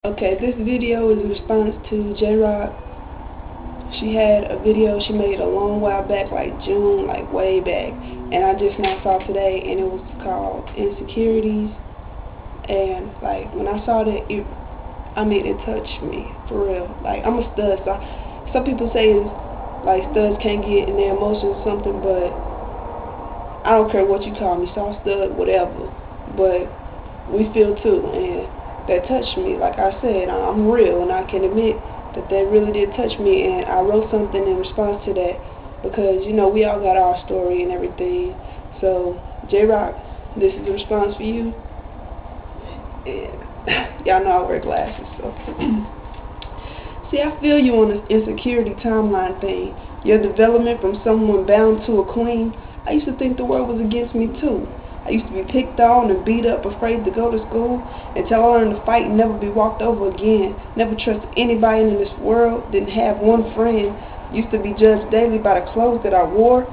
Okay, this video is in response to J-Rock. She had a video she made a long while back, like June, like way back, and I just now saw today, and it was called Insecurities. And like when I saw that, it touched me for real. Like I'm a stud, so some people say like studs can't get in their emotions or something, but I don't care what you call me, soft stud, whatever. But we feel too, and that touched me. Like I said, I'm real, and I can admit that really did touch me. And I wrote something in response to that because we all got our story and everything. So J-Rock, this is a response for you. And y'all know I wear glasses, so. See, I feel you on this insecurity timeline thing. Your development from someone bound to a queen. I used to think the world was against me too. I used to be picked on and beat up, afraid to go to school, until I learned to fight and never be walked over again. Never trust anybody in this world, didn't have one friend. Used to be judged daily by the clothes that I wore.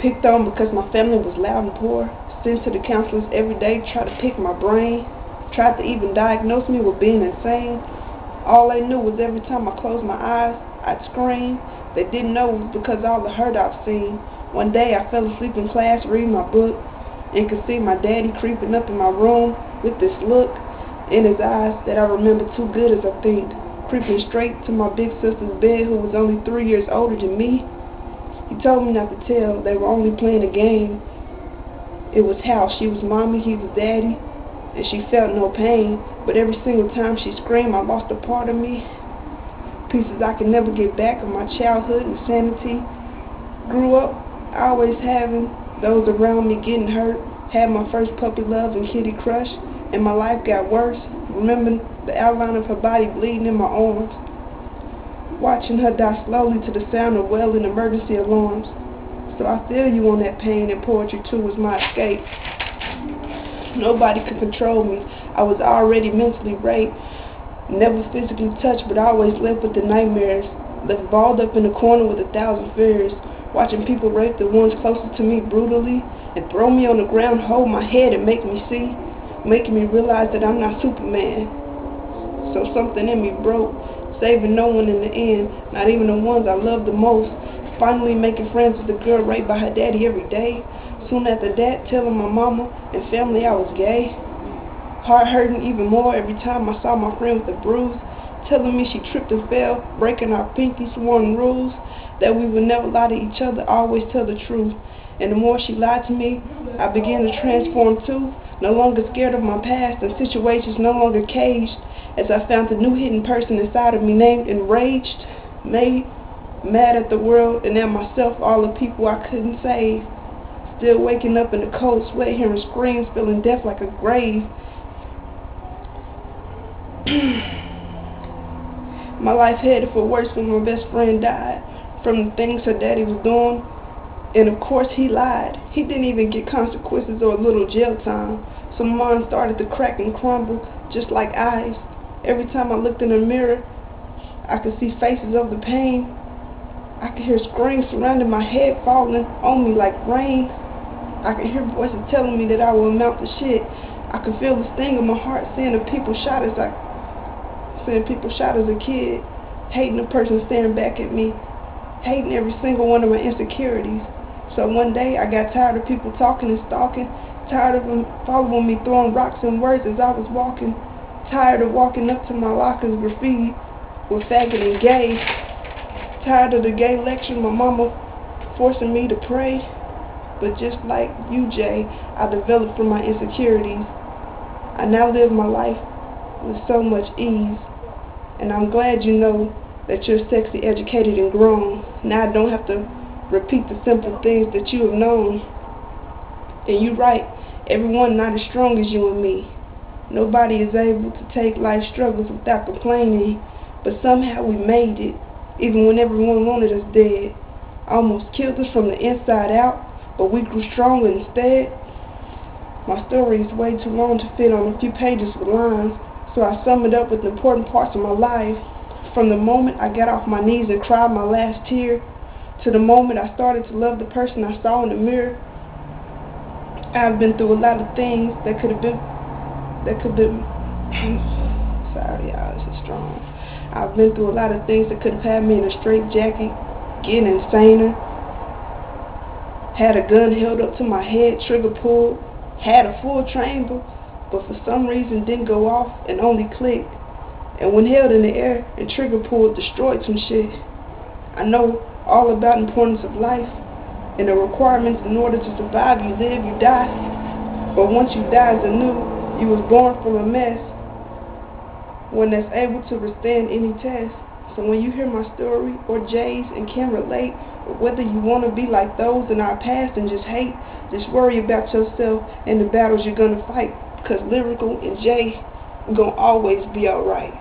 Picked on because my family was loud and poor. Sent to the counselors every day, tried to pick my brain. Tried to even diagnose me with being insane. All they knew was every time I closed my eyes, I'd scream. They didn't know it was because of all the hurt I've seen. One day I fell asleep in class reading my book and could see my daddy creeping up in my room with this look in his eyes that I remember too good as I think. Creeping straight to my big sister's bed, who was only 3 years older than me. He told me not to tell, they were only playing a game. It was how she was mommy, he was daddy, and she felt no pain. But every single time she screamed, I lost a part of me. Pieces I could never get back of my childhood and sanity. Grew up always having those around me getting hurt. Had my first puppy love and kitty crush, and my life got worse. Remembering the outline of her body bleeding in my arms. Watching her die slowly to the sound of wailing emergency alarms. So I feel you on that pain, and poetry too was my escape. Nobody could control me. I was already mentally raped. Never physically touched, but always lived with the nightmares. Left balled up in the corner with 1,000 fears. Watching people rape the ones closest to me brutally and throw me on the ground, hold my head and make me see. Making me realize that I'm not Superman. So something in me broke, saving no one in the end, not even the ones I loved the most. Finally making friends with the girl raped by her daddy every day. Soon after that, telling my mama and family I was gay. Heart hurting even more every time I saw my friend with a bruise, telling me she tripped and fell, breaking our pinky sworn rules, that we would never lie to each other, always tell the truth. And the more she lied to me, I began to transform too, no longer scared of my past and situations, no longer caged, as I found a new hidden person inside of me named Enraged, made mad at the world and at myself, all the people I couldn't save. Still waking up in the cold sweat, hearing screams, feeling death like a grave. My life headed for worse when my best friend died from the things her daddy was doing. And of course he lied. He didn't even get consequences or a little jail time. So mine started to crack and crumble just like ice. Every time I looked in the mirror, I could see faces of the pain. I could hear screams surrounding my head, falling on me like rain. I could hear voices telling me that I will amount to shit. I could feel the sting of my heart seeing people shot as a kid, hating the person staring back at me, hating every single one of my insecurities. So one day I got tired of people talking and stalking, tired of them following me, throwing rocks and words as I was walking, tired of walking up to my lockers graffiti with faggot and gay, tired of the gay lecture my mama forcing me to pray. But just like you, Jay, I developed from my insecurities. I now live my life with so much ease. And I'm glad you know that you're sexy, educated, and grown. Now I don't have to repeat the simple things that you have known. And you're right, everyone not as strong as you and me. Nobody is able to take life's struggles without complaining. But somehow we made it, even when everyone wanted us dead. Almost killed us from the inside out, but we grew stronger instead. My story is way too long to fit on a few pages with lines, so I sum it up with the important parts of my life. From the moment I got off my knees and cried my last tear, to the moment I started to love the person I saw in the mirror. I've been through a lot of things that could have been Sorry, y'all, this is strong. I've been through a lot of things that could have had me in a straitjacket, getting insaner. Had a gun held up to my head, trigger pulled. Had a full chamber, but for some reason didn't go off and only clicked. And when held in the air and trigger pulled, destroyed some shit. I know all about the importance of life and the requirements in order to survive. You live, you die. But once you die as anew, you was born from a mess, one that's able to withstand any test. So when you hear my story or Jay's and can relate, or whether you want to be like those in our past and just hate, just worry about yourself and the battles you're going to fight, because Lyrical and Jay are going to always be alright.